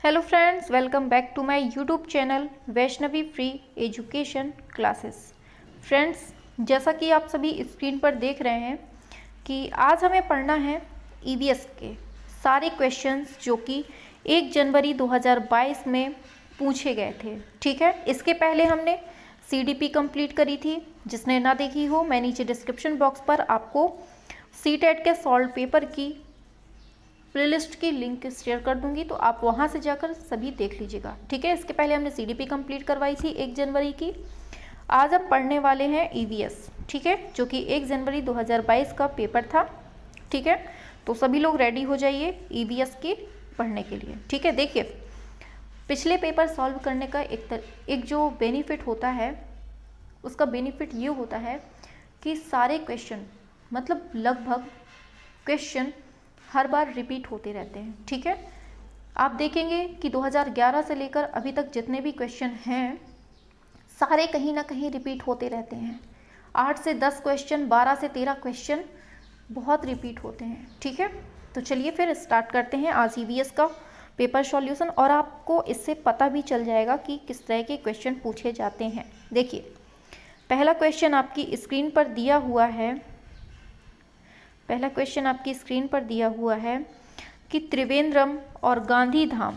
Hello friends, welcome back to my YouTube channel Vaishnavi free education classes. Friends, जैसा कि आप सभी स्क्रीन पर देख रहे हैं कि आज हमें पढ़ना है ईवीएस के सारे क्वेश्चंस जो कि 1 जनवरी 2022 में पूछे गए थे। ठीक है, इसके पहले हमने सीडीपी कंप्लीट करी थी। जिसने ना देखी हो, मैं नीचे डिस्क्रिप्शन बॉक्स पर आपको सीटेट के सॉल्व पेपर की प्लेलिस्ट की लिंक शेयर कर दूंगी, तो आप वहां से जाकर सभी देख लीजिएगा। ठीक है, इसके पहले हमने सीडीपी कंप्लीट करवाई थी 1 जनवरी की। आज हम पढ़ने वाले हैं ईवीएस, ठीक है, जो कि 1 जनवरी 2022 का पेपर था। ठीक है, तो सभी लोग रेडी हो जाइए ईवीएस की पढ़ने के लिए। ठीक है, देखिए, पिछले पेपर सॉल्व करने का एक जो बेनिफिट होता है, उसका बेनिफिट ये होता है कि सारे क्वेश्चन, मतलब लगभग क्वेश्चन हर बार रिपीट होते रहते हैं। ठीक है, आप देखेंगे कि 2011 से लेकर अभी तक जितने भी क्वेश्चन हैं, सारे कहीं ना कहीं रिपीट होते रहते हैं। 8 से 10 क्वेश्चन, 12 से 13 क्वेश्चन बहुत रिपीट होते हैं। ठीक है, तो चलिए फिर स्टार्ट करते हैं आज ईवीएस का पेपर सॉल्यूशन, और आपको इससे पता भी चल जाएगा कि किस तरह के क्वेश्चन पूछे जाते हैं। देखिए, पहला क्वेश्चन आपकी स्क्रीन पर दिया हुआ है। पहला क्वेश्चन आपकी स्क्रीन पर दिया हुआ है कि त्रिवेंद्रम और गांधीधाम,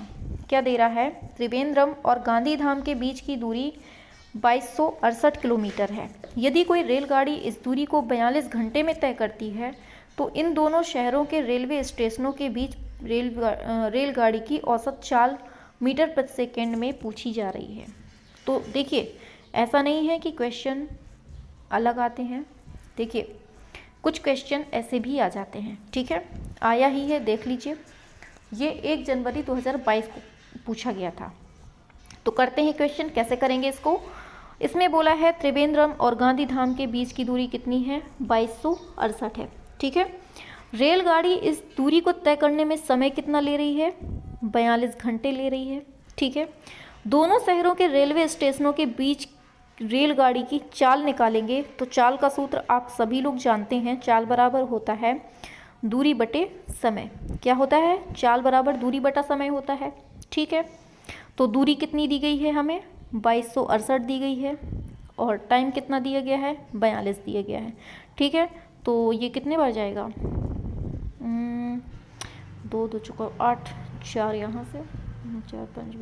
क्या दे रहा है, त्रिवेंद्रम और गांधीधाम के बीच की दूरी 2268 किलोमीटर है। यदि कोई रेलगाड़ी इस दूरी को 42 घंटे में तय करती है तो इन दोनों शहरों के रेलवे स्टेशनों के बीच रेलगाड़ी की औसत चाल मीटर प्रति सेकेंड में पूछी जा रही है। तो देखिए, ऐसा नहीं है कि क्वेश्चन अलग आते हैं। देखिए, कुछ क्वेश्चन ऐसे भी आ जाते हैं। ठीक है, आया ही है, देख लीजिए। ये 1 जनवरी 2022 को पूछा गया था। तो करते हैं क्वेश्चन, कैसे करेंगे इसको। इसमें बोला है त्रिवेंद्रम और गांधीधाम के बीच की दूरी कितनी है, 2268 है। ठीक है, रेलगाड़ी इस दूरी को तय करने में समय कितना ले रही है, 42 घंटे ले रही है। ठीक है, दोनों शहरों के रेलवे स्टेशनों के बीच रेलगाड़ी की चाल निकालेंगे। तो चाल का सूत्र आप सभी लोग जानते हैं, चाल बराबर होता है दूरी बटे समय। क्या होता है, चाल बराबर दूरी बटा समय होता है। ठीक है, तो दूरी कितनी दी गई है हमें, 2268 दी गई है, और टाइम कितना दिया गया है, 42 दिया गया है। ठीक है, तो ये कितने बार जाएगा, 2 2 चुका 8, 4 यहाँ से, 4 5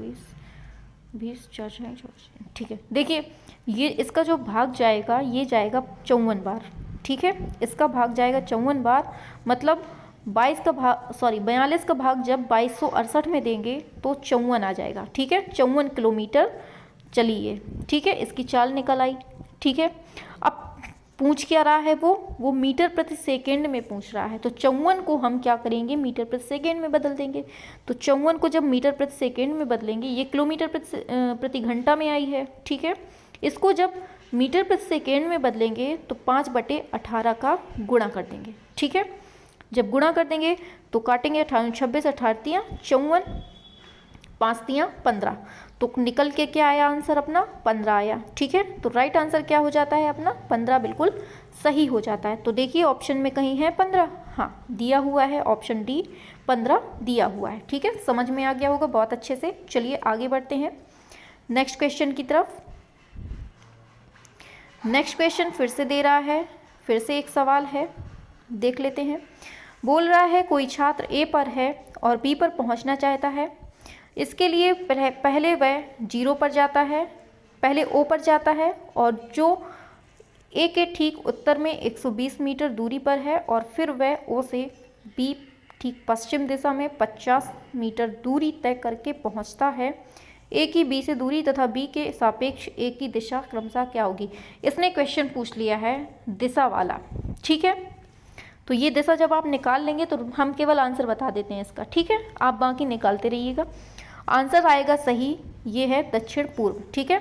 20 4 6 14। ठीक है, देखिए, ये इसका जो भाग जाएगा, ये जाएगा 54 बार। ठीक है, इसका भाग जाएगा 54 बार, मतलब 42 का भाग जब 2268 में देंगे तो 54 आ जाएगा। ठीक है, 54 किलोमीटर चलिए। ठीक है, इसकी चाल निकल आई। ठीक है, अब पूछ क्या रहा है, वो मीटर प्रति सेकेंड में पूछ रहा है। तो 54 को हम क्या करेंगे, मीटर प्रति सेकेंड में बदल देंगे। तो 54 को जब मीटर प्रति सेकेंड में बदलेंगे, ये किलोमीटर प्रति घंटा में आई है। ठीक है, इसको जब मीटर प्रति सेकेंड में बदलेंगे तो 5/18 का गुणा कर देंगे। ठीक है, जब गुणा कर देंगे तो काटेंगे, 26 18 54, 5 15, तो निकल के क्या आया आंसर अपना, 15 आया। ठीक है, तो राइट आंसर क्या हो जाता है अपना, 15 बिल्कुल सही हो जाता है। तो देखिए, ऑप्शन में कहीं है 15, हाँ दिया हुआ है, ऑप्शन डी 15 दिया हुआ है। ठीक है, समझ में आ गया होगा बहुत अच्छे से। चलिए आगे बढ़ते हैं नेक्स्ट क्वेश्चन की तरफ। नेक्स्ट क्वेश्चन फिर से दे रहा है, फिर से एक सवाल है, देख लेते हैं। बोल रहा है कोई छात्र ए पर है और बी पर पहुंचना चाहता है। इसके लिए पहले वह 0 पर जाता है, पहले ओ पर जाता है, और जो ए के ठीक उत्तर में 120 मीटर दूरी पर है, और फिर वह ओ से बी ठीक पश्चिम दिशा में 50 मीटर दूरी तय करके पहुंचता है। ए की बी से दूरी तथा बी के सापेक्ष ए की दिशा क्रमशः क्या होगी। इसने क्वेश्चन पूछ लिया है दिशा वाला। ठीक है, तो ये दिशा जब आप निकाल लेंगे तो हम केवल आंसर बता देते हैं इसका। ठीक है, आप बाकी निकालते रहिएगा। आंसर आएगा सही, ये है दक्षिण पूर्व। ठीक है,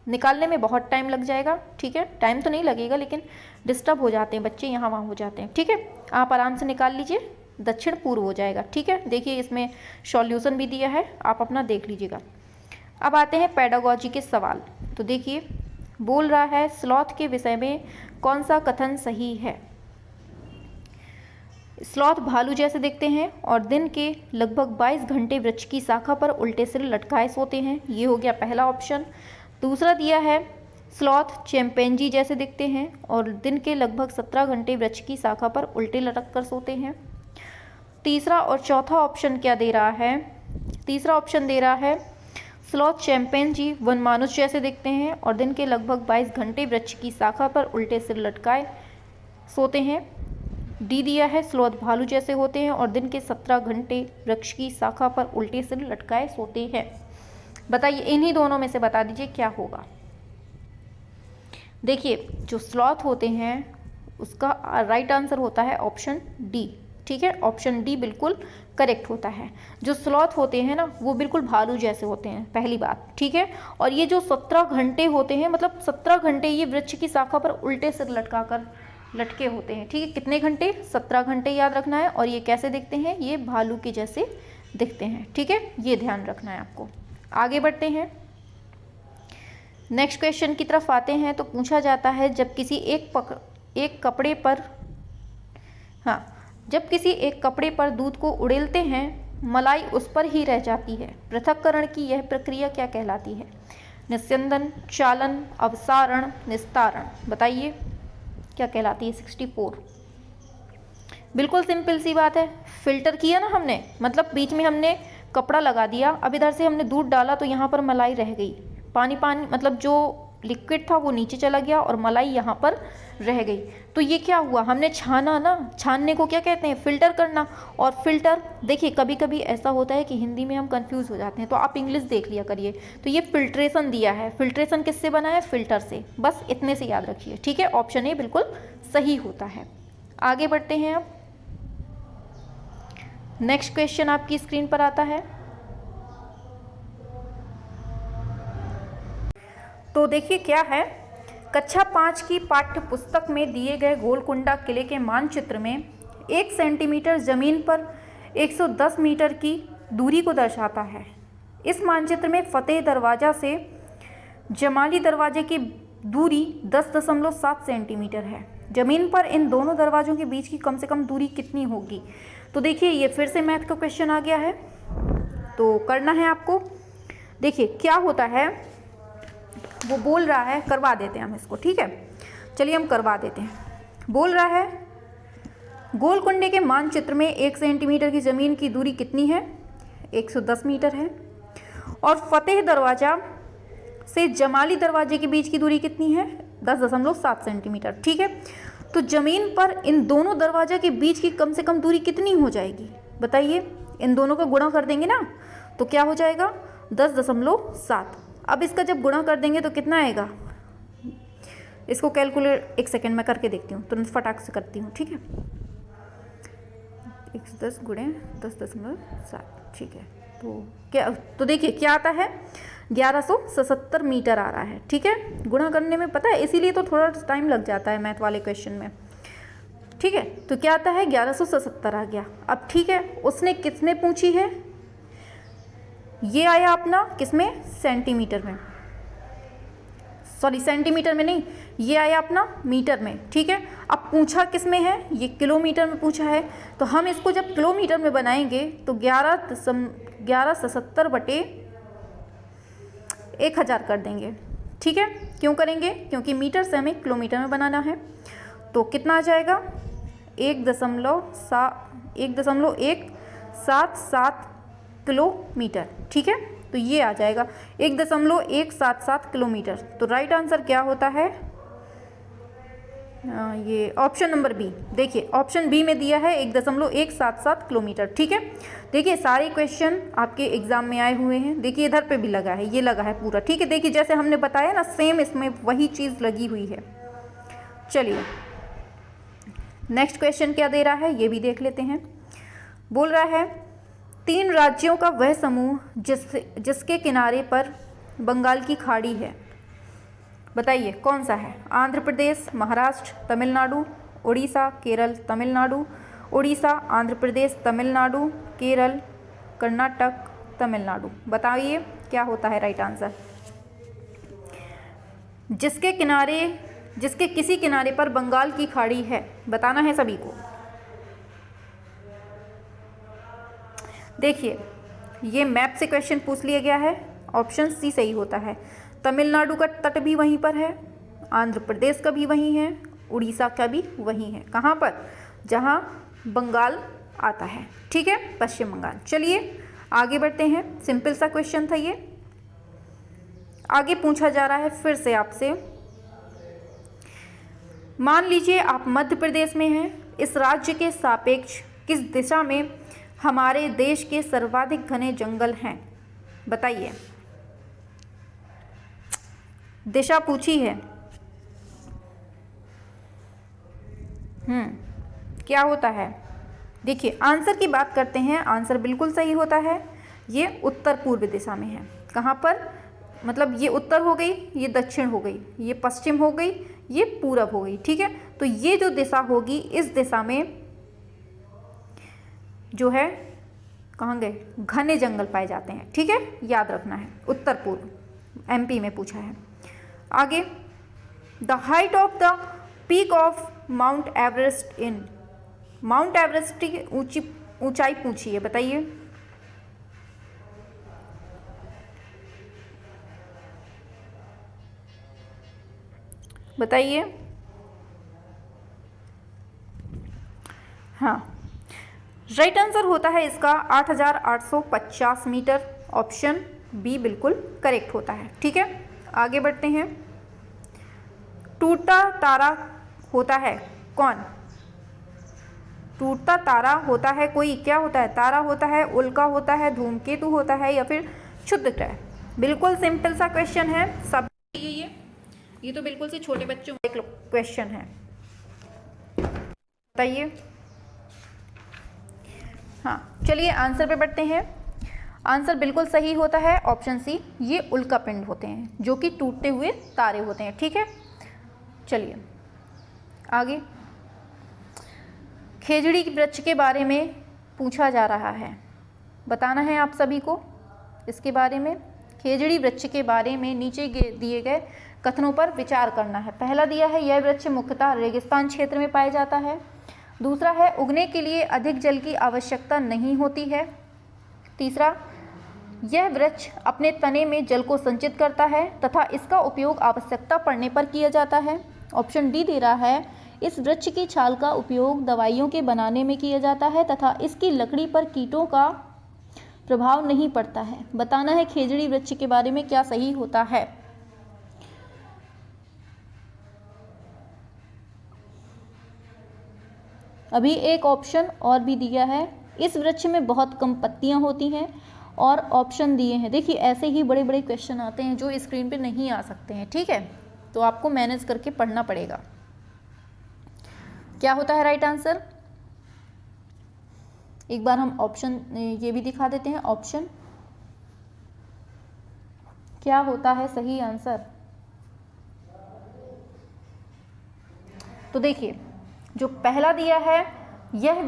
निकालने में बहुत टाइम लग जाएगा। ठीक है, टाइम तो नहीं लगेगा, लेकिन डिस्टर्ब हो जाते हैं बच्चे, यहाँ वहाँ हो जाते हैं। ठीक है, आप आराम से निकाल लीजिए, दक्षिण पूर्व हो जाएगा। ठीक है, देखिए इसमें सॉल्यूशन भी दिया है, आप अपना देख लीजिएगा। अब आते हैं पेडागोजी के सवाल। तो देखिए, बोल रहा है स्लॉथ के विषय में कौन सा कथन सही है। स्लॉथ भालू जैसे दिखते हैं और दिन के लगभग 22 घंटे वृक्ष की शाखा पर उल्टे सिर लटकाए सोते हैं। ये हो गया पहला ऑप्शन। दूसरा दिया है स्लॉथ चिंपैंजी जैसे दिखते हैं और दिन के लगभग 17 घंटे वृक्ष की शाखा पर उल्टे लटक कर सोते हैं। तीसरा और चौथा ऑप्शन क्या दे रहा है? तीसरा ऑप्शन दे रहा है स्लॉथ चिंपैंजी वनमानुष जैसे दिखते हैं और दिन के लगभग 22 घंटे वृक्ष की शाखा पर उल्टे सिर लटकाए सोते हैं। डी दिया है स्लॉथ भालू जैसे होते हैं और दिन के 17 घंटे वृक्ष की शाखा पर उल्टे सिर लटकाए सोते हैं। बताइए इन्हीं दोनों में से बता दीजिए क्या होगा। देखिए जो स्लॉथ होते हैं उसका राइट आंसर होता है ऑप्शन डी। ठीक है, ऑप्शन डी बिल्कुल करेक्ट होता है। जो स्लॉथ होते हैं ना वो बिल्कुल भालू जैसे होते हैं, पहली बात। ठीक है, और ये जो 17 घंटे होते हैं मतलब 17 घंटे ये वृक्ष की शाखा पर उल्टे सिर लटका कर लटके होते हैं। ठीक है, कितने घंटे? 17 घंटे याद रखना है। और ये कैसे दिखते हैं? ये भालू के जैसे दिखते हैं। ठीक है, ये ध्यान रखना है आपको। आगे बढ़ते हैं, नेक्स्ट क्वेश्चन की तरफ आते हैं। तो पूछा जाता है जब किसी एक कपड़े पर दूध को उड़ेलते हैं मलाई उस पर ही रह जाती है। पृथक्करण की यह प्रक्रिया क्या कहलाती है? निस्यंदन, चालन, अवसारण, निस्तारण। बताइए क्या कहलाती है? 64। बिल्कुल सिंपल सी बात है, फिल्टर किया ना हमने, मतलब बीच में हमने कपड़ा लगा दिया, अब इधर से हमने दूध डाला तो यहाँ पर मलाई रह गई। पानी मतलब जो लिक्विड था वो नीचे चला गया और मलाई यहाँ पर रह गई। तो ये क्या हुआ? हमने छाना ना, छानने को क्या कहते हैं? फिल्टर करना। और फिल्टर देखिए कभी कभी ऐसा होता है कि हिंदी में हम कंफ्यूज हो जाते हैं, तो आप इंग्लिश देख लिया करिए। तो ये फिल्ट्रेशन दिया है, फिल्ट्रेशन किससे बना है? फिल्टर से। बस इतने से याद रखिए। ठीक है, ऑप्शन ए बिल्कुल सही होता है। आगे बढ़ते हैं अब, नेक्स्ट क्वेश्चन आपकी स्क्रीन पर आता है। तो देखिए क्या है, कक्षा 5 की पाठ्य पुस्तक में दिए गए गोलकुंडा किले के मानचित्र में 1 सेंटीमीटर जमीन पर 110 मीटर की दूरी को दर्शाता है। इस मानचित्र में फतेह दरवाजा से जमाली दरवाजे की दूरी 10.7 सेंटीमीटर है। जमीन पर इन दोनों दरवाजों के बीच की कम से कम दूरी कितनी होगी? तो देखिए ये फिर से मैथ का क्वेश्चन आ गया है, तो करना है आपको। देखिए क्या होता है, वो बोल रहा है, करवा देते हैं हम इसको। ठीक है, चलिए हम करवा देते हैं। बोल रहा है गोलकुंडे के मानचित्र में 1 सेंटीमीटर की ज़मीन की दूरी कितनी है? 110 मीटर है। और फतेह दरवाजा से जमाली दरवाजे के बीच की दूरी कितनी है? 10.7 सेंटीमीटर। ठीक है, तो ज़मीन पर इन दोनों दरवाजे के बीच की कम से कम दूरी कितनी हो जाएगी? बताइए, इन दोनों का गुणा कर देंगे ना तो क्या हो जाएगा? 10.7। अब इसका जब गुणा कर देंगे तो कितना आएगा? इसको कैलकुलेट, एक सेकेंड में करके देखती हूँ, तुरंत फटाक से करती हूँ। ठीक है, 110 गुणे 10.7। ठीक है, तो क्या, तो देखिए क्या आता है? 1177 मीटर आ रहा है। ठीक है, गुणा करने में पता है, इसीलिए तो थोड़ा टाइम लग जाता है मैथ वाले क्वेश्चन में। ठीक है, तो क्या आता है? 1177 आ गया। अब ठीक है, उसने किसने पूछी है? ये आया अपना किसमें? सेंटीमीटर में, सॉरी सेंटीमीटर में नहीं, ये आया अपना मीटर में। ठीक है, अब पूछा किस में है? ये किलोमीटर में पूछा है। तो हम इसको जब किलोमीटर में बनाएंगे तो 1177 बटे 1000 कर देंगे। ठीक है, क्यों करेंगे? क्योंकि मीटर से हमें किलोमीटर में बनाना है। तो कितना आ जाएगा? 1.177 किलोमीटर। ठीक है, तो ये आ जाएगा 1.177 किलोमीटर। तो राइट आंसर क्या होता है? ये ऑप्शन नंबर बी। देखिए ऑप्शन बी में दिया है 1.177 किलोमीटर। ठीक है, देखिए सारे क्वेश्चन आपके एग्जाम में आए हुए हैं। देखिए इधर पे भी लगा है, ये लगा है पूरा। ठीक है, देखिए जैसे हमने बताया ना, सेम इसमें वही चीज़ लगी हुई है। चलिए नेक्स्ट क्वेश्चन क्या दे रहा है ये भी देख लेते हैं। बोल रहा है 3 राज्यों का वह समूह जिसके किनारे पर बंगाल की खाड़ी है, बताइए कौन सा है? आंध्र प्रदेश, महाराष्ट्र, तमिलनाडु, उड़ीसा, केरल, तमिलनाडु, उड़ीसा, आंध्र प्रदेश, तमिलनाडु, केरल, कर्नाटक, तमिलनाडु। बताइए क्या होता है राइट आंसर? जिसके किसी किनारे पर बंगाल की खाड़ी है, बताना है सभी को। देखिए ये मैप से क्वेश्चन पूछ लिया गया है, ऑप्शन सी सही होता है। तमिलनाडु का तट भी वहीं पर है, आंध्र प्रदेश का भी वहीं है, उड़ीसा का भी वहीं है। कहाँ पर? जहाँ बंगाल आता है, ठीक है, पश्चिम बंगाल। चलिए आगे बढ़ते हैं, सिंपल सा क्वेश्चन था ये। आगे पूछा जा रहा है फिर से आपसे, मान लीजिए आप मध्य प्रदेश में हैं, इस राज्य के सापेक्ष किस दिशा में हमारे देश के सर्वाधिक घने जंगल हैं? बताइए, दिशा पूछी है। क्या होता है? देखिए आंसर की बात करते हैं, आंसर बिल्कुल सही होता है, ये उत्तर पूर्व दिशा में है। कहाँ पर? मतलब ये उत्तर हो गई, ये दक्षिण हो गई, ये पश्चिम हो गई, ये पूरब हो गई, ठीक है। तो ये जो दिशा होगी, इस दिशा में जो है कहाँ गए, घने जंगल पाए जाते हैं, ठीक है, याद रखना है। उत्तर पूर्व एमपी में पूछा है। आगे, the height of the peak of mount Everest in, mount Everest की ऊंचाई पूछी है, बताइए। बताइए। हाँ, राइट आंसर होता है इसका 8,850 मीटर, ऑप्शन बी बिल्कुल करेक्ट होता है, ठीक है। आगे बढ़ते हैं, टूटता तारा होता है कौन? टूटता तारा होता है कोई, क्या होता है? तारा होता है, उल्का होता है, धूमकेतु होता है, या फिर क्षुद्र ग्रह? बिल्कुल सिंपल सा क्वेश्चन है, सब ये तो बिल्कुल से छोटे बच्चों का क्वेश्चन है, बताइए। हाँ चलिए आंसर पे बढ़ते हैं। आंसर बिल्कुल सही होता है ऑप्शन सी, ये उल्का पिंड होते हैं जो कि टूटते हुए तारे होते हैं, ठीक है। चलिए आगे, खेजड़ी वृक्ष के बारे में पूछा जा रहा है, बताना है आप सभी को इसके बारे में। खेजड़ी वृक्ष के बारे में नीचे दिए गए कथनों पर विचार करना है। पहला दिया है, यह वृक्ष मुख्यतः रेगिस्तान क्षेत्र में पाया जाता है। दूसरा है, उगने के लिए अधिक जल की आवश्यकता नहीं होती है। तीसरा, यह वृक्ष अपने तने में जल को संचित करता है तथा इसका उपयोग आवश्यकता पड़ने पर किया जाता है। ऑप्शन डी दे रहा है, इस वृक्ष की छाल का उपयोग दवाइयों के बनाने में किया जाता है तथा इसकी लकड़ी पर कीटों का प्रभाव नहीं पड़ता है। बताना है खेजड़ी वृक्ष के बारे में क्या सही होता है। अभी एक ऑप्शन और भी दिया है, इस वृक्ष में बहुत कम पत्तियां होती हैं, और ऑप्शन दिए हैं। देखिए ऐसे ही बड़े बड़े क्वेश्चन आते हैं जो स्क्रीन पे नहीं आ सकते हैं, ठीक है, तो आपको मैनेज करके पढ़ना पड़ेगा। क्या होता है राइट आंसर? एक बार हम ऑप्शन ये भी दिखा देते हैं, ऑप्शन क्या होता है सही आंसर। तो देखिए जो पहला दिया है, यह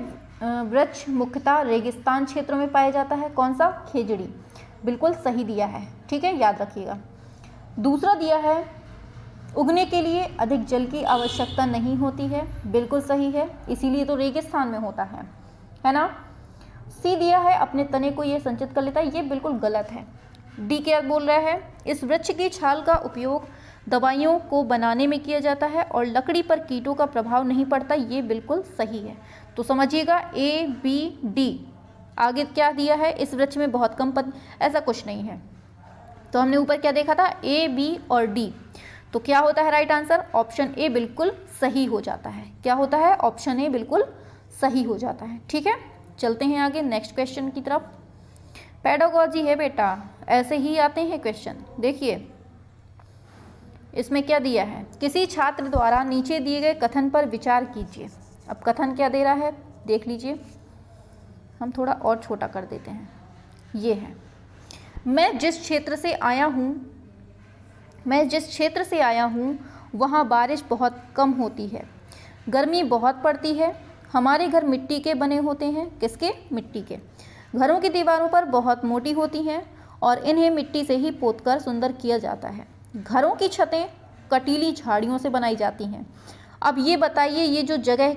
वृक्ष मुख्यतः रेगिस्तान क्षेत्रों में पाया जाता है, कौन सा? खेजड़ी, बिल्कुल सही दिया है, ठीक है, याद रखिएगा। दूसरा दिया है, उगने के लिए अधिक जल की आवश्यकता नहीं होती है, बिल्कुल सही है, इसीलिए तो रेगिस्तान में होता है ना। सी दिया है, अपने तने को ये संचित कर लेता है, ये बिल्कुल गलत है। डी क्या बोल रहा है, इस वृक्ष की छाल का उपयोग दवाइयों को बनाने में किया जाता है और लकड़ी पर कीटों का प्रभाव नहीं पड़ता, ये बिल्कुल सही है। तो समझिएगा ए बी डी। आगे क्या दिया है, इस वृक्ष में बहुत कम ऐसा कुछ नहीं है। तो हमने ऊपर क्या देखा था, ए बी और डी। तो क्या होता है राइट आंसर? ऑप्शन ए बिल्कुल सही हो जाता है। क्या होता है? ऑप्शन ए बिल्कुल सही हो जाता है, ठीक है। चलते हैं आगे नेक्स्ट क्वेश्चन की तरफ। पेडागोजी है बेटा, ऐसे ही आते हैं क्वेश्चन। देखिए इसमें क्या दिया है, किसी छात्र द्वारा नीचे दिए गए कथन पर विचार कीजिए। अब कथन क्या दे रहा है देख लीजिए, हम थोड़ा और छोटा कर देते हैं। ये है, मैं जिस क्षेत्र से आया हूँ वहाँ बारिश बहुत कम होती है, गर्मी बहुत पड़ती है, हमारे घर मिट्टी के बने होते हैं। किसके? मिट्टी के। घरों की दीवारों पर बहुत मोटी होती हैं और इन्हें मिट्टी से ही पोतकर सुंदर किया जाता है। घरों की छतें कटीली झाड़ियों से बनाई जाती हैं। अब ये बताइए, ये जो जगह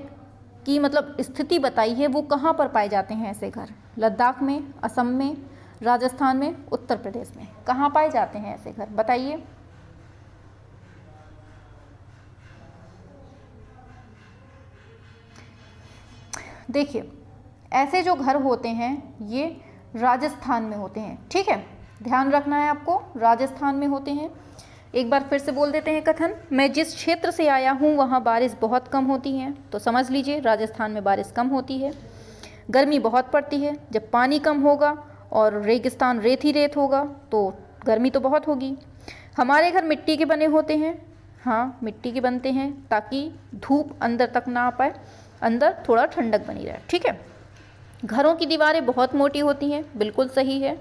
की मतलब स्थिति बताई है वो कहाँ पर पाए जाते हैं ऐसे घर? लद्दाख में, असम में, राजस्थान में, उत्तर प्रदेश में, कहाँ पाए जाते हैं ऐसे घर बताइए। देखिए ऐसे जो घर होते हैं ये राजस्थान में होते हैं, ठीक है, ध्यान रखना है आपको, राजस्थान में होते हैं। एक बार फिर से बोल देते हैं कथन, मैं जिस क्षेत्र से आया हूँ वहाँ बारिश बहुत कम होती है, तो समझ लीजिए राजस्थान में बारिश कम होती है। गर्मी बहुत पड़ती है, जब पानी कम होगा और रेगिस्तान रेत ही रेत होगा तो गर्मी तो बहुत होगी। हमारे घर मिट्टी के बने होते हैं, हाँ मिट्टी के बनते हैं ताकि धूप अंदर तक ना आ पाए, अंदर थोड़ा ठंडक बनी रहे, ठीक है। घरों की दीवारें बहुत मोटी होती हैं, बिल्कुल सही है,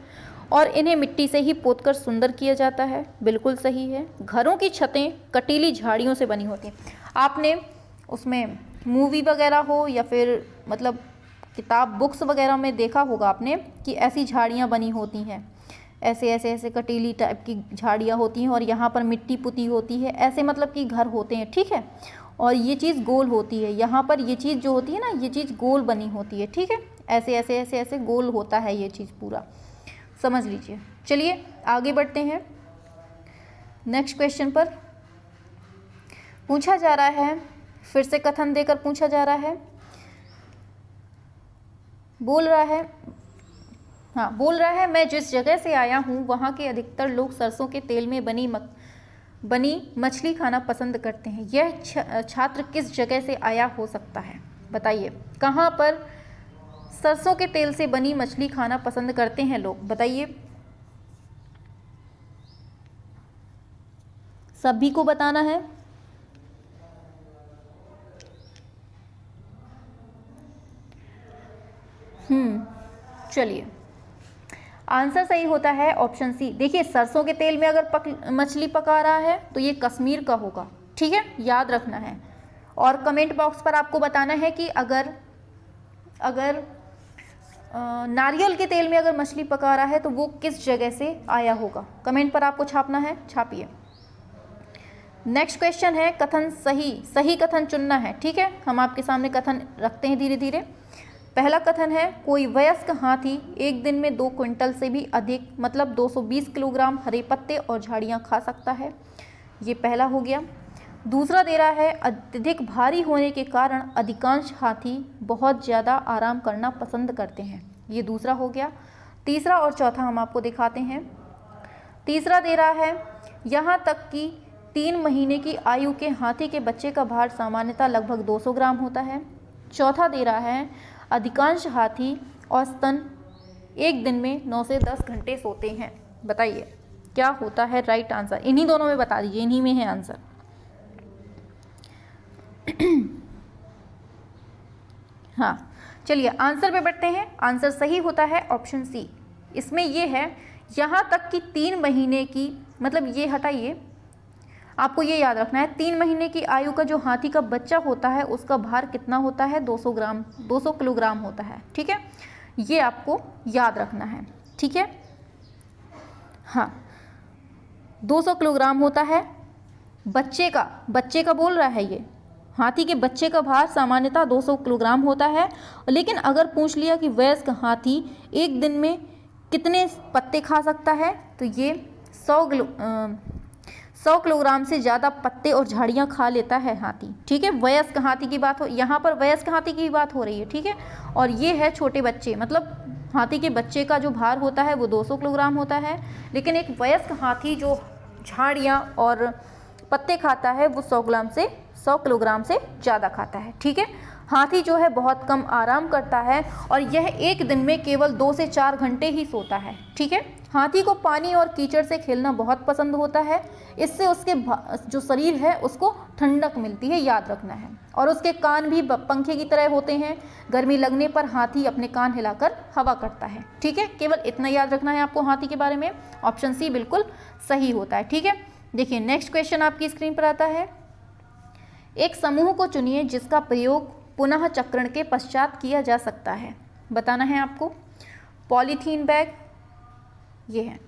और इन्हें मिट्टी से ही पोतकर सुंदर किया जाता है, बिल्कुल सही है। घरों की छतें कटीली झाड़ियों से बनी होती हैं। आपने उसमें मूवी वगैरह हो या फिर मतलब किताब बुक्स वगैरह में देखा होगा आपने कि ऐसी झाड़ियाँ बनी होती हैं, ऐसे ऐसे ऐसे कटीली टाइप की झाड़ियाँ होती हैं और यहाँ पर मिट्टी पुती होती है, ऐसे मतलब कि घर होते हैं, ठीक है। और ये चीज़ गोल होती है, यहाँ पर ये चीज़ जो होती है ना, ये चीज़ गोल बनी होती है, ठीक है, ऐसे ऐसे ऐसे ऐसे गोल होता है ये चीज़ पूरा, समझ लीजिए। चलिए आगे बढ़ते हैं। नेक्स्ट क्वेश्चन पर पूछा जा रहा है, फिर से कथन देकर पूछा जा रहा है, बोल रहा है मैं जिस जगह से आया हूँ वहाँ के अधिकतर लोग सरसों के तेल में बनी मछली खाना पसंद करते हैं। यह छात्र किस जगह से आया हो सकता है बताइए। कहाँ पर सरसों के तेल से बनी मछली खाना पसंद करते हैं लोग बताइए, सभी को बताना है। चलिए आंसर सही होता है ऑप्शन सी। देखिए सरसों के तेल में अगर मछली पका रहा है तो ये कश्मीर का होगा, ठीक है, याद रखना है। और कमेंट बॉक्स पर आपको बताना है कि अगर नारियल के तेल में अगर मछली पका रहा है तो वो किस जगह से आया होगा, कमेंट पर आपको छापना है, छापिए। नेक्स्ट क्वेश्चन है कथन सही कथन चुनना है, ठीक है। हम आपके सामने कथन रखते हैं धीरे धीरे। पहला कथन है कोई वयस्क हाथी एक दिन में 2 क्विंटल से भी अधिक मतलब 220 किलोग्राम हरे पत्ते और झाड़ियाँ खा सकता है, ये पहला हो गया। दूसरा दे रहा है अत्यधिक भारी होने के कारण अधिकांश हाथी बहुत ज़्यादा आराम करना पसंद करते हैं, ये दूसरा हो गया। तीसरा और चौथा हम आपको दिखाते हैं। तीसरा दे रहा है यहाँ तक कि 3 महीने की आयु के हाथी के बच्चे का भार सामान्यतः लगभग 200 ग्राम होता है। चौथा दे रहा है अधिकांश हाथी औसतन एक दिन में 9 से 10 घंटे सोते हैं। बताइए क्या होता है राइट आंसर, इन्हीं दोनों में बता दीजिए, इन्हीं में है आंसर। हाँ चलिए आंसर पे बढ़ते हैं। आंसर सही होता है ऑप्शन सी। इसमें ये है यहाँ तक कि 3 महीने की मतलब ये हटाइए, आपको ये याद रखना है 3 महीने की आयु का जो हाथी का बच्चा होता है उसका भार कितना होता है, 200 किलोग्राम होता है, ठीक है, ये आपको याद रखना है, ठीक है। हाँ 200 किलोग्राम होता है बच्चे का बोल रहा है ये, हाथी के बच्चे का भार सामान्यतः 200 किलोग्राम होता है। लेकिन अगर पूछ लिया कि वयस्क हाथी एक दिन में कितने पत्ते खा सकता है तो ये 100 किलोग्राम से ज़्यादा पत्ते और झाड़ियाँ खा लेता है हाथी, ठीक है। वयस्क हाथी की बात हो, यहाँ पर वयस्क हाथी की बात हो रही है, ठीक है। और ये है छोटे बच्चे, मतलब हाथी के बच्चे का जो भार होता है वो 200 किलोग्राम होता है, लेकिन एक वयस्क हाथी जो झाड़ियाँ और पत्ते खाता है वो 100 किलोग्राम से ज़्यादा खाता है, ठीक है। हाथी जो है बहुत कम आराम करता है और यह एक दिन में केवल 2 से 4 घंटे ही सोता है, ठीक है। हाथी को पानी और कीचड़ से खेलना बहुत पसंद होता है, इससे उसके जो शरीर है उसको ठंडक मिलती है, याद रखना है। और उसके कान भी पंखे की तरह होते हैं, गर्मी लगने पर हाथी अपने कान हिलाकर हवा करता है, ठीक है। केवल इतना याद रखना है आपको हाथी के बारे में, ऑप्शन सी बिल्कुल सही होता है, ठीक है। देखिए नेक्स्ट क्वेश्चन आपकी स्क्रीन पर आता है। एक समूह को चुनिए जिसका प्रयोग पुनः चक्रण के पश्चात किया जा सकता है, बताना है आपको। पॉलीथीन बैग, ये है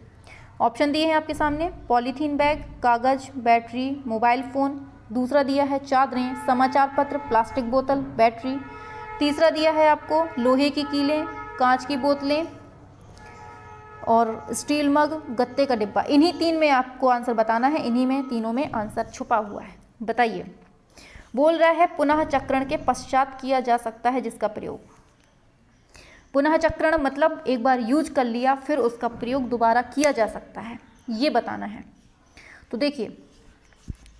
ऑप्शन दिए हैं आपके सामने, पॉलीथीन बैग, कागज, बैटरी, मोबाइल फ़ोन। दूसरा दिया है चादरें, समाचार पत्र, प्लास्टिक बोतल, बैटरी। तीसरा दिया है आपको लोहे की कीलें, कांच की बोतलें और स्टील मग, गत्ते का डिब्बा। इन्हीं 3 में आपको आंसर बताना है, इन्हीं में तीनों में आंसर छुपा हुआ है। बताइए। बोल रहा है पुनः चक्रण के पश्चात किया जा सकता है जिसका प्रयोग। पुनः चक्रण मतलब एक बार यूज कर लिया फिर उसका प्रयोग दोबारा किया जा सकता है, ये बताना है। तो देखिए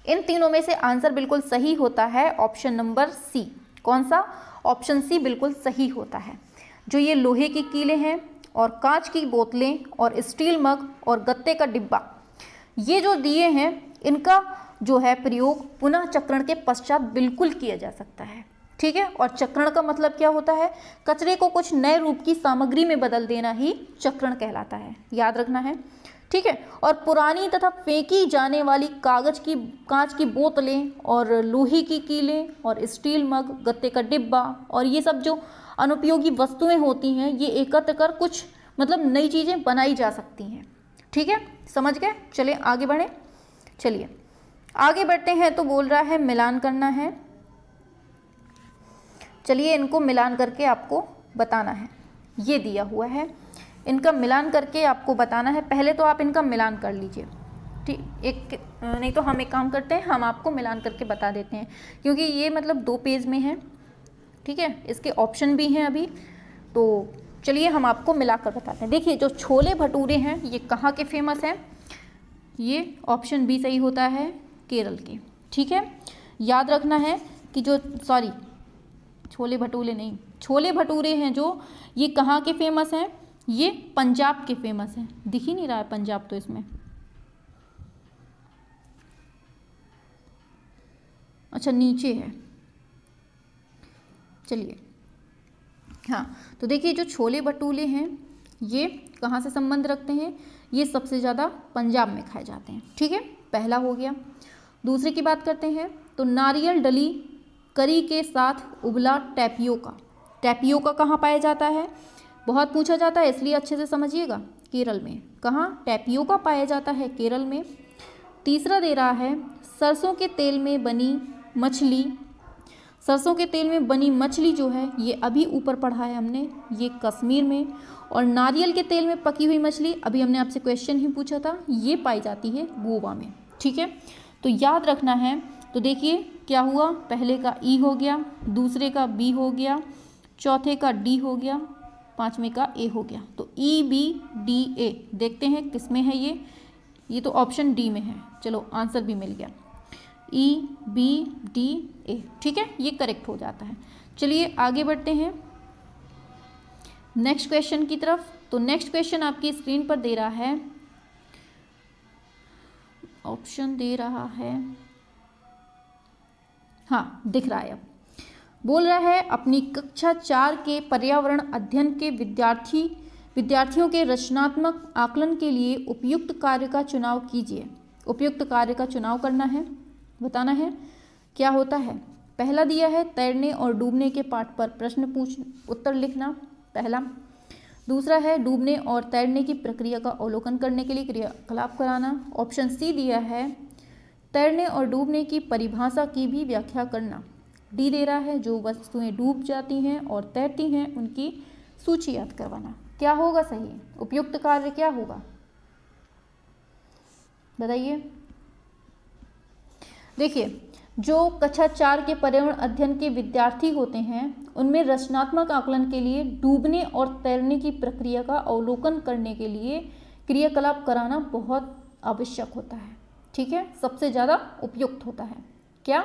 इन तीनों में से आंसर बिल्कुल सही होता है ऑप्शन नंबर सी। कौन सा? ऑप्शन सी बिल्कुल सही होता है। जो ये लोहे की कीलें हैं और कांच की बोतलें और स्टील मग और गत्ते का डिब्बा, ये जो दिए हैं इनका जो है प्रयोग पुनः चक्रण के पश्चात बिल्कुल किया जा सकता है। ठीक है। और चक्रण का मतलब क्या होता है? कचरे को कुछ नए रूप की सामग्री में बदल देना ही चक्रण कहलाता है, याद रखना है। ठीक है। और पुरानी तथा फेंकी जाने वाली कांच की बोतलें और लोहे की कीलें और स्टील मग, गत्ते का डिब्बा और ये सब जो अनुपयोगी वस्तुएं होती हैं, ये एकत्र कर कुछ मतलब नई चीज़ें बनाई जा सकती हैं। ठीक है, समझ गए? चलिए आगे बढ़ें। चलिए आगे बढ़ते हैं। तो बोल रहा है मिलान करना है। चलिए इनको मिलान करके आपको बताना है। ये दिया हुआ है, इनका मिलान करके आपको बताना है। पहले तो आप इनका मिलान कर लीजिए। ठीक, नहीं तो हम एक काम करते हैं, हम आपको मिलान करके बता देते हैं, क्योंकि ये मतलब 2 पेज में है। ठीक है, इसके ऑप्शन भी हैं अभी। तो चलिए हम आपको मिलाकर बताते हैं। देखिए जो छोले भटूरे हैं ये कहाँ के फेमस हैं? ये ऑप्शन बी सही होता है, केरल के। ठीक है, याद रखना है कि जो छोले भटूरे हैं जो ये कहाँ के फेमस हैं? ये पंजाब के फेमस हैं। दिख ही नहीं रहा है पंजाब तो इसमें। अच्छा नीचे है। चलिए हाँ, तो देखिए जो छोले भटूरे हैं ये कहाँ से संबंध रखते हैं? ये सबसे ज़्यादा पंजाब में खाए जाते हैं। ठीक है, पहला हो गया। दूसरे की बात करते हैं तो नारियल डली करी के साथ उबला टैपियोका कहाँ पाया जाता है? बहुत पूछा जाता है, इसलिए अच्छे से समझिएगा। केरल में। कहाँ? टैपियोका पाया जाता है, केरल में। तीसरा दे रहा है सरसों के तेल में बनी मछली। सरसों के तेल में बनी मछली जो है ये अभी ऊपर पढ़ा है हमने, ये कश्मीर में। और नारियल के तेल में पकी हुई मछली अभी हमने आपसे क्वेश्चन ही पूछा था, ये पाई जाती है गोवा में। ठीक है, तो याद रखना है। तो देखिए क्या हुआ, पहले का ई हो गया, दूसरे का बी हो गया, चौथे का डी हो गया, पांचवें का ए हो गया। तो ई बी डी ए देखते हैं किस में है ये तो ऑप्शन डी में है। चलो आंसर भी मिल गया, ई बी डी ए। ठीक है, ये करेक्ट हो जाता है। चलिए आगे बढ़ते हैं नेक्स्ट क्वेश्चन की तरफ। तो नेक्स्ट क्वेश्चन आपकी स्क्रीन पर दे रहा है, ऑप्शन दे रहा है, हाँ दिख रहा है। अब बोल रहा है अपनी कक्षा 4 के पर्यावरण अध्ययन के विद्यार्थियों के रचनात्मक आकलन के लिए उपयुक्त कार्य का चुनाव कीजिए। उपयुक्त कार्य का चुनाव करना है, बताना है क्या होता है। पहला दिया है तैरने और डूबने के पाठ पर उत्तर लिखना, पहला। दूसरा है डूबने और तैरने की प्रक्रिया का अवलोकन करने के लिए क्रियाकलाप कराना। ऑप्शन सी दिया है तैरने और डूबने की परिभाषा की भी व्याख्या करना। डी दे रहा है जो वस्तुएं डूब जाती हैं और तैरती हैं उनकी सूची याद करवाना। क्या होगा सही? उपयुक्त कार्य क्या होगा, बताइए। देखिए जो कक्षा 4 के पर्यावरण अध्ययन के विद्यार्थी होते हैं उनमें रचनात्मक आकलन के लिए डूबने और तैरने की प्रक्रिया का अवलोकन करने के लिए क्रियाकलाप कराना बहुत आवश्यक होता है। ठीक है, सबसे ज़्यादा उपयुक्त होता है क्या?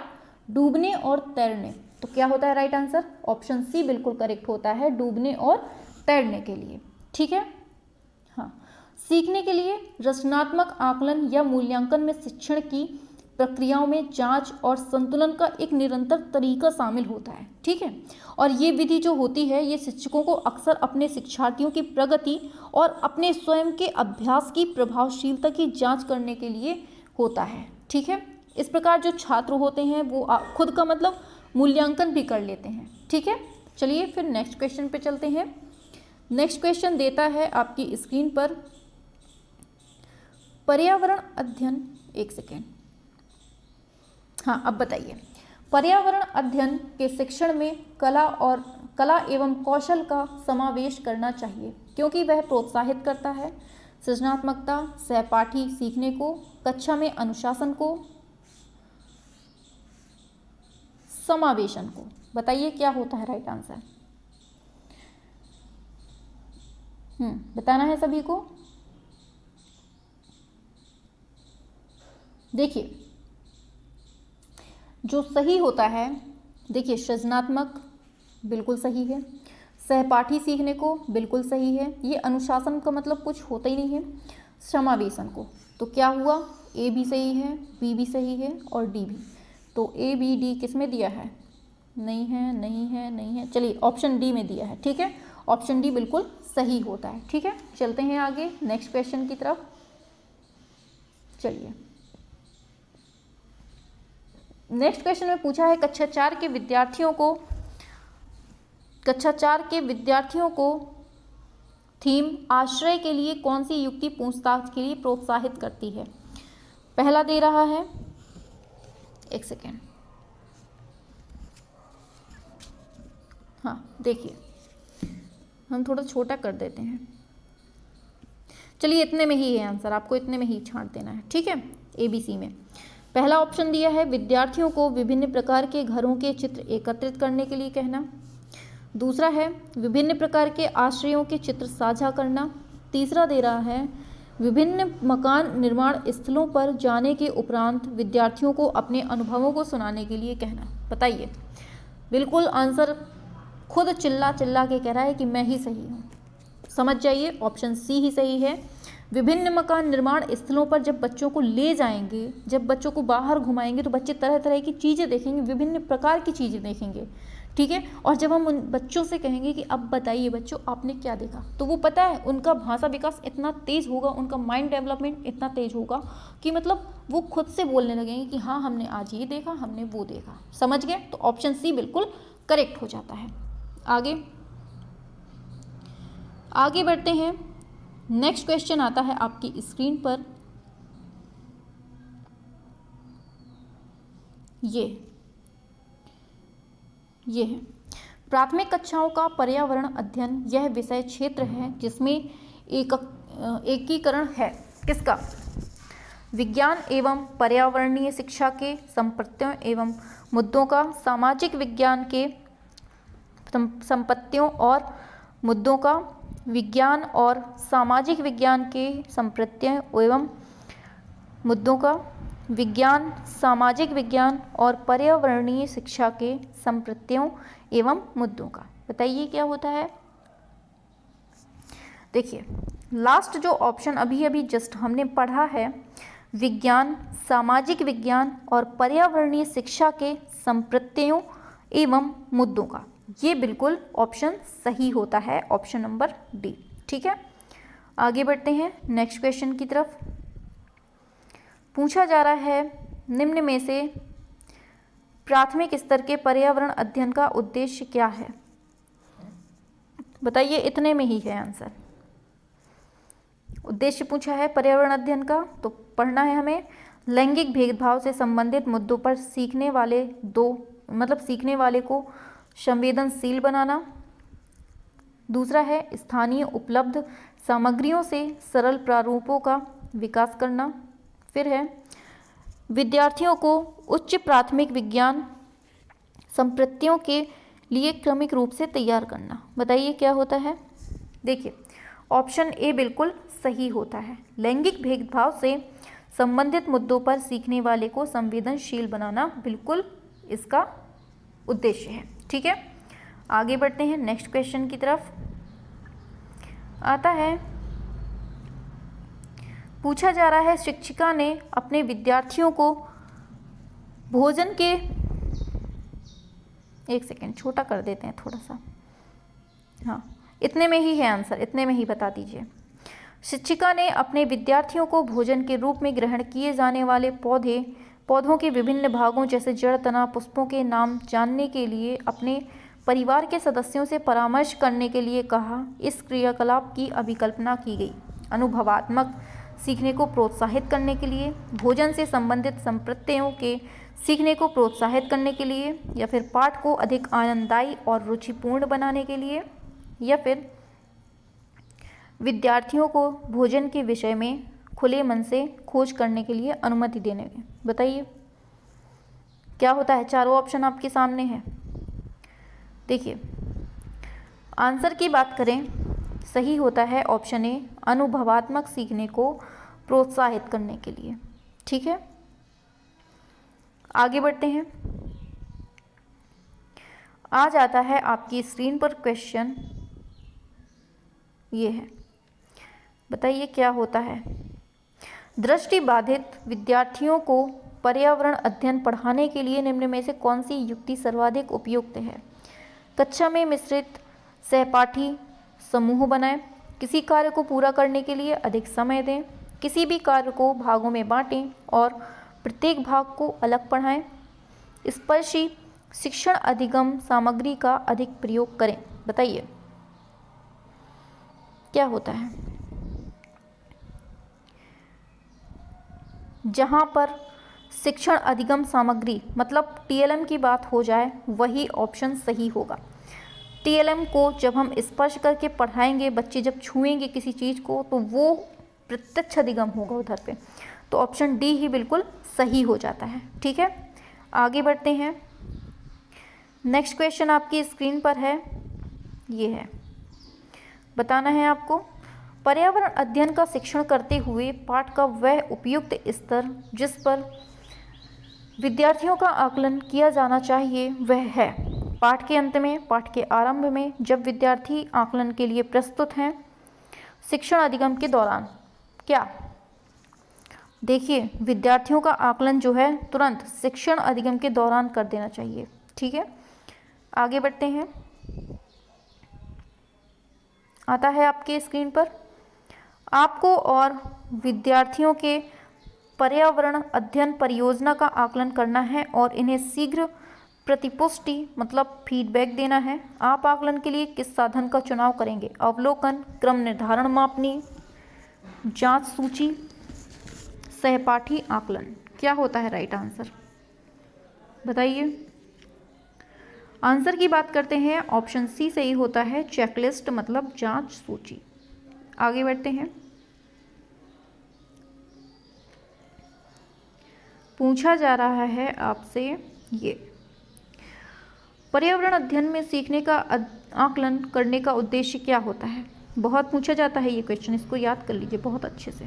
डूबने और तैरने। तो क्या होता है राइट आंसर? ऑप्शन सी बिल्कुल करेक्ट होता है, डूबने और तैरने के लिए। ठीक है, हाँ। सीखने के लिए रचनात्मक आकलन या मूल्यांकन में शिक्षण की प्रक्रियाओं में जांच और संतुलन का एक निरंतर तरीका शामिल होता है। ठीक है, और ये विधि जो होती है ये शिक्षकों को अक्सर अपने शिक्षार्थियों की प्रगति और अपने स्वयं के अभ्यास की प्रभावशीलता की जांच करने के लिए होता है। ठीक है, इस प्रकार जो छात्र होते हैं वो खुद का मतलब मूल्यांकन भी कर लेते हैं। ठीक है, चलिए फिर नेक्स्ट क्वेश्चन पे चलते हैं। नेक्स्ट क्वेश्चन देता है आपकी स्क्रीन पर पर्यावरण अध्ययन, एक सेकेंड, हाँ अब बताइए। पर्यावरण अध्ययन के शिक्षण में कला और कला एवं कौशल का समावेश करना चाहिए क्योंकि वह प्रोत्साहित करता है सृजनात्मकता, सहपाठी सीखने को, कक्षा में अनुशासन को, समावेशन को। बताइए क्या होता है राइट आंसर? बताना है सभी को। देखिए जो सही होता है, देखिए सृजनात्मक बिल्कुल सही है, सहपाठी सीखने को बिल्कुल सही है, ये अनुशासन का मतलब कुछ होता ही नहीं है, समावेशन को। तो क्या हुआ, ए भी सही है, बी भी सही है और डी भी। तो ए बी डी किस में दिया है? नहीं है, नहीं है, नहीं है। चलिए ऑप्शन डी में दिया है, ठीक है, ऑप्शन डी बिल्कुल सही होता है। ठीक है, चलते हैं आगे नेक्स्ट क्वेश्चन की तरफ। चलिए नेक्स्ट क्वेश्चन में पूछा है कक्षा 4 के विद्यार्थियों को थीम आश्रय के लिए कौन सी युक्ति पूछताछ के लिए प्रोत्साहित करती है? पहला दे रहा है, एक सेकेंड, हाँ देखिए हम थोड़ा छोटा कर देते हैं। चलिए इतने में ही है आंसर, आपको इतने में ही छांट देना है। ठीक है, ABC में पहला ऑप्शन दिया है विद्यार्थियों को विभिन्न प्रकार के घरों के चित्र एकत्रित करने के लिए कहना। दूसरा है विभिन्न प्रकार के आश्रयों के चित्र साझा करना। तीसरा दे रहा है विभिन्न मकान निर्माण स्थलों पर जाने के उपरांत विद्यार्थियों को अपने अनुभवों को सुनाने के लिए कहना। बताइए, बिल्कुल आंसर खुद चिल्ला चिल्ला के कह रहा है कि मैं ही सही हूँ। समझ जाइए, ऑप्शन सी ही सही है। विभिन्न मकान निर्माण स्थलों पर जब बच्चों को ले जाएंगे, जब बच्चों को बाहर घुमाएंगे तो बच्चे तरह तरह की चीज़ें देखेंगे, विभिन्न प्रकार की चीज़ें देखेंगे। ठीक है, और जब हम उन बच्चों से कहेंगे कि अब बताइए बच्चों आपने क्या देखा, तो वो पता है उनका भाषा विकास इतना तेज़ होगा, उनका माइंड डेवलपमेंट इतना तेज़ होगा कि मतलब वो खुद से बोलने लगेंगे कि हाँ हमने आज ये देखा, हमने वो देखा। समझ गए? तो ऑप्शन सी बिल्कुल करेक्ट हो जाता है। आगे बढ़ते हैं। नेक्स्ट क्वेश्चन आता है आपकी स्क्रीन पर, ये है प्राथमिक कक्षाओं का पर्यावरण अध्ययन। यह विषय क्षेत्र है जिसमें एकीकरण है किसका? विज्ञान एवं पर्यावरणीय शिक्षा के संपत्तियों एवं मुद्दों का, सामाजिक विज्ञान के संपत्तियों और मुद्दों का, विज्ञान और सामाजिक विज्ञान के संपत्तियों एवं मुद्दों का, विज्ञान, सामाजिक विज्ञान और पर्यावरणीय शिक्षा के संपत्तियों एवं मुद्दों का। बताइए क्या होता है? देखिए लास्ट जो ऑप्शन अभी अभी जस्ट हमने पढ़ा है, विज्ञान, सामाजिक विज्ञान और पर्यावरणीय शिक्षा के संपत्तियों एवं मुद्दों का, ये बिल्कुल ऑप्शन सही होता है, ऑप्शन नंबर डी। ठीक है, आगे बढ़ते हैं नेक्स्ट क्वेश्चन की तरफ। पूछा जा रहा है निम्न में से प्राथमिक स्तर के पर्यावरण अध्ययन का उद्देश्य क्या है? बताइए, इतने में ही है आंसर। उद्देश्य पूछा है पर्यावरण अध्ययन का, तो पढ़ना है हमें लैंगिक भेदभाव से संबंधित मुद्दों पर सीखने वाले को संवेदनशील बनाना। दूसरा है स्थानीय उपलब्ध सामग्रियों से सरल प्रारूपों का विकास करना। फिर है विद्यार्थियों को उच्च प्राथमिक विज्ञान संपत्तियों के लिए क्रमिक रूप से तैयार करना। बताइए क्या होता है? देखिए ऑप्शन ए बिल्कुल सही होता है, लैंगिक भेदभाव से संबंधित मुद्दों पर सीखने वाले को संवेदनशील बनाना बिल्कुल इसका उद्देश्य है। ठीक है, आगे बढ़ते हैं नेक्स्ट क्वेश्चन की तरफ। आता है, पूछा जा रहा है शिक्षिका ने अपने विद्यार्थियों को भोजन के, एक सेकेंड छोटा कर देते हैं थोड़ा सा, हाँ इतने में ही है आंसर, इतने में ही बता दीजिए। शिक्षिका ने अपने विद्यार्थियों को भोजन के रूप में ग्रहण किए जाने वाले पौधों के विभिन्न भागों जैसे जड़, तना, पुष्पों के नाम जानने के लिए अपने परिवार के सदस्यों से परामर्श करने के लिए कहा। इस क्रियाकलाप की अभिकल्पना की गई। अनुभवात्मक सीखने को प्रोत्साहित करने के लिए, भोजन से संबंधित संप्रत्ययों के सीखने को प्रोत्साहित करने के लिए, या फिर पाठ को अधिक आनंददायी और रुचिपूर्ण बनाने के लिए, या फिर विद्यार्थियों को भोजन के विषय में खुले मन से खोज करने के लिए अनुमति देने में। बताइए क्या होता है। चारों ऑप्शन आपके सामने हैं। देखिए आंसर की बात करें, सही होता है ऑप्शन ए, अनुभवात्मक सीखने को प्रोत्साहित करने के लिए। ठीक है, आगे बढ़ते हैं। आ जाता है आपकी स्क्रीन पर क्वेश्चन, ये है, बताइए क्या होता है। दृष्टि बाधित विद्यार्थियों को पर्यावरण अध्ययन पढ़ाने के लिए निम्न में से कौन सी युक्ति सर्वाधिक उपयुक्त है। कक्षा में मिश्रित सहपाठी समूह बनाएं, किसी कार्य को पूरा करने के लिए अधिक समय दें, किसी भी कार्य को भागों में बांटें और प्रत्येक भाग को अलग पढ़ाएं, स्पर्शी शिक्षण अधिगम सामग्री का अधिक प्रयोग करें। बताइए क्या होता है। जहां पर शिक्षण अधिगम सामग्री मतलब टीएलएम की बात हो जाए, वही ऑप्शन सही होगा। टीएलएम को जब हम स्पर्श करके पढ़ाएंगे, बच्चे जब छुएंगे किसी चीज़ को, तो वो प्रत्यक्ष अधिगम होगा उधर पे। तो ऑप्शन डी ही बिल्कुल सही हो जाता है। ठीक है, आगे बढ़ते हैं। नेक्स्ट क्वेश्चन आपकी स्क्रीन पर है, ये है, बताना है आपको पर्यावरण अध्ययन का शिक्षण करते हुए पाठ का वह उपयुक्त स्तर जिस पर विद्यार्थियों का आकलन किया जाना चाहिए वह है। पाठ के अंत में, पाठ के आरंभ में, जब विद्यार्थी आकलन के लिए प्रस्तुत हैं, शिक्षण अधिगम के दौरान। क्या देखिए, विद्यार्थियों का आकलन जो है तुरंत शिक्षण अधिगम के दौरान कर देना चाहिए। ठीक है, आगे बढ़ते हैं। आता है आपके स्क्रीन पर, आपको और विद्यार्थियों के पर्यावरण अध्ययन परियोजना का आकलन करना है और इन्हें शीघ्र प्रतिपुष्टि मतलब फीडबैक देना है। आप आकलन के लिए किस साधन का चुनाव करेंगे। अवलोकन, क्रम निर्धारण मापनी, जांच सूची, सहपाठी आकलन। क्या होता है राइट आंसर, बताइए। आंसर की बात करते हैं, ऑप्शन सी सही होता है, चेकलिस्ट मतलब जांच सूची। आगे बढ़ते हैं। पूछा जा रहा है आपसे, ये पर्यावरण अध्ययन में सीखने का आकलन करने का उद्देश्य क्या होता है। बहुत पूछा जाता है ये क्वेश्चन, इसको याद कर लीजिए बहुत अच्छे से।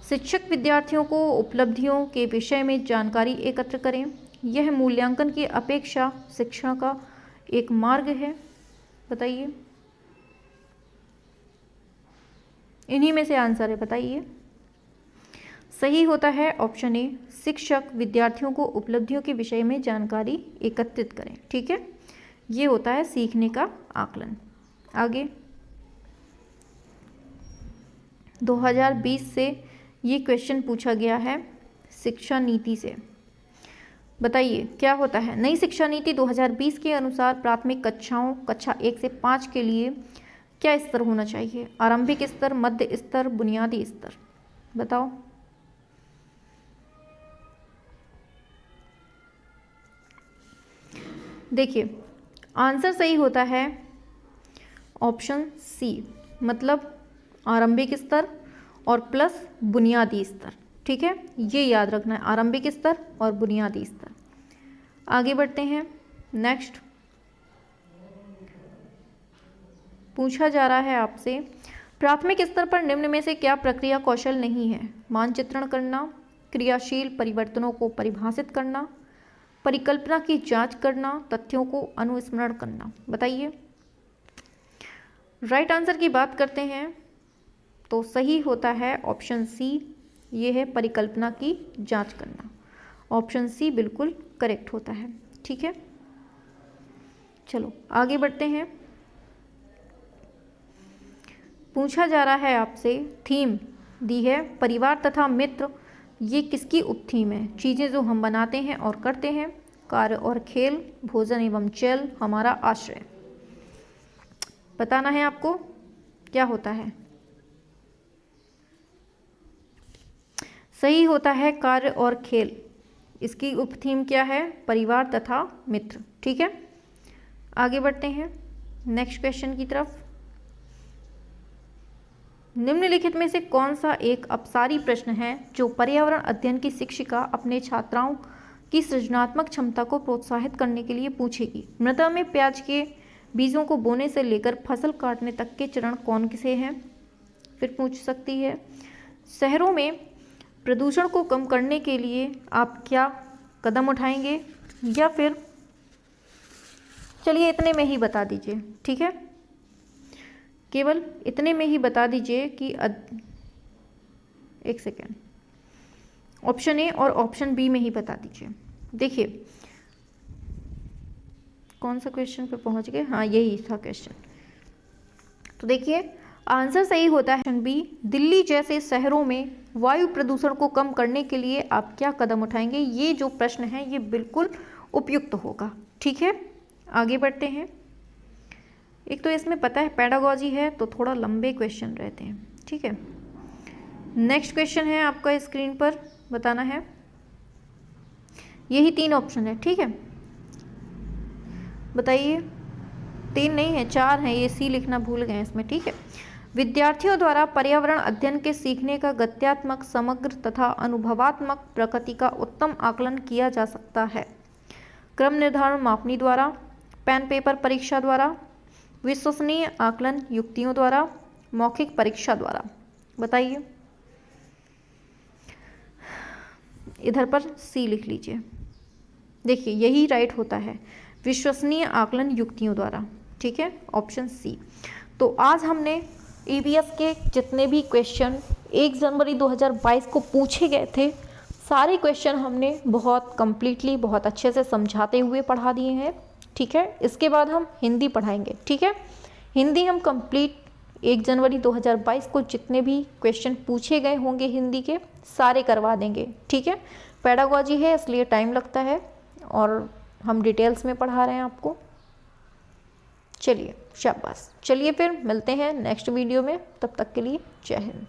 शिक्षक विद्यार्थियों को उपलब्धियों के विषय में जानकारी एकत्र करें। यह मूल्यांकन की अपेक्षा शिक्षण का एक मार्ग है। बताइए, इन्हीं में से आंसर है, बताइए। सही होता है ऑप्शन ए, शिक्षक विद्यार्थियों को उपलब्धियों के विषय में जानकारी एकत्रित करें। ठीक है, ये होता है सीखने का आकलन। आगे 2020 से ये क्वेश्चन पूछा गया है शिक्षा नीति से। बताइए क्या होता है। नई शिक्षा नीति 2020 के अनुसार प्राथमिक कक्षाओं कक्षा 1 से 5 के लिए क्या स्तर होना चाहिए। आरंभिक स्तर, मध्य स्तर, बुनियादी स्तर। बताओ। देखिए आंसर सही होता है ऑप्शन सी, मतलब आरंभिक स्तर और प्लस बुनियादी स्तर। ठीक है, ये याद रखना है, आरंभिक स्तर और बुनियादी स्तर। आगे बढ़ते हैं। नेक्स्ट पूछा जा रहा है आपसे, प्राथमिक स्तर पर निम्न में से क्या प्रक्रिया कौशल नहीं है। मानचित्रण करना, क्रियाशील परिवर्तनों को परिभाषित करना, परिकल्पना की जांच करना, तथ्यों को अनुस्मरण करना। बताइए। राइट आंसर की बात करते हैं तो सही होता है ऑप्शन सी, ये है परिकल्पना की जांच करना। ऑप्शन सी बिल्कुल करेक्ट होता है। ठीक है, चलो आगे बढ़ते हैं। पूछा जा रहा है आपसे, थीम दी है परिवार तथा मित्र, ये किसकी उपथीम है। चीज़ें जो हम बनाते हैं और करते हैं, कार्य और खेल, भोजन एवं जल, हमारा आश्रय। बताना है आपको क्या होता है। सही होता है कार्य और खेल। इसकी उपथीम क्या है? परिवार तथा मित्र। ठीक है, आगे बढ़ते हैं नेक्स्ट क्वेश्चन की तरफ। निम्नलिखित में से कौन सा एक अपसारी प्रश्न है जो पर्यावरण अध्ययन की शिक्षिका अपने छात्राओं की सृजनात्मक क्षमता को प्रोत्साहित करने के लिए पूछेगी? मृदा में प्याज के बीजों को बोने से लेकर फसल काटने तक के चरण कौन से हैं? फिर पूछ सकती है, शहरों में प्रदूषण को कम करने के लिए आप क्या कदम उठाएंगे? या फिर चलिए इतने में ही बता दीजिए। ठीक है, केवल इतने में ही बता दीजिए कि एक सेकेंड, ऑप्शन ए और ऑप्शन बी में ही बता दीजिए। देखिए कौन सा क्वेश्चन पे पहुंच गए? हाँ, यही था क्वेश्चन। तो देखिए आंसर सही होता है ऑप्शन बी, दिल्ली जैसे शहरों में वायु प्रदूषण को कम करने के लिए आप क्या कदम उठाएंगे। ये जो प्रश्न है ये बिल्कुल उपयुक्त होगा। ठीक है, आगे बढ़ते हैं। एक तो इसमें पता है पेडागॉजी है तो थोड़ा लंबे क्वेश्चन रहते हैं। ठीक है, नेक्स्ट क्वेश्चन है आपका स्क्रीन पर, बताना है। यही 3 ऑप्शन है। ठीक है, बताइए। 3 नहीं है, 4 है, ये सी लिखना भूल गए इसमें। ठीक है, विद्यार्थियों द्वारा पर्यावरण अध्ययन के सीखने का गत्यात्मक, समग्र तथा अनुभवात्मक प्रकृति का उत्तम आकलन किया जा सकता है। क्रम निर्धारण मापनी द्वारा, पेन पेपर परीक्षा द्वारा, विश्वसनीय आकलन युक्तियों द्वारा, मौखिक परीक्षा द्वारा। बताइए, इधर पर सी लिख लीजिए। देखिए यही राइट होता है, विश्वसनीय आकलन युक्तियों द्वारा। ठीक है, ऑप्शन सी। तो आज हमने ईवीएस के जितने भी क्वेश्चन 1 जनवरी 2022 को पूछे गए थे, सारे क्वेश्चन हमने बहुत कंप्लीटली, बहुत अच्छे से समझाते हुए पढ़ा दिए हैं। ठीक है, इसके बाद हम हिंदी पढ़ाएंगे। ठीक है, हिंदी हम कंप्लीट 1 जनवरी 2022 को जितने भी क्वेश्चन पूछे गए होंगे हिंदी के सारे करवा देंगे। ठीक है, पेडागॉजी है इसलिए टाइम लगता है और हम डिटेल्स में पढ़ा रहे हैं आपको। चलिए शाबाश, चलिए फिर मिलते हैं नेक्स्ट वीडियो में, तब तक के लिए जय हिंद।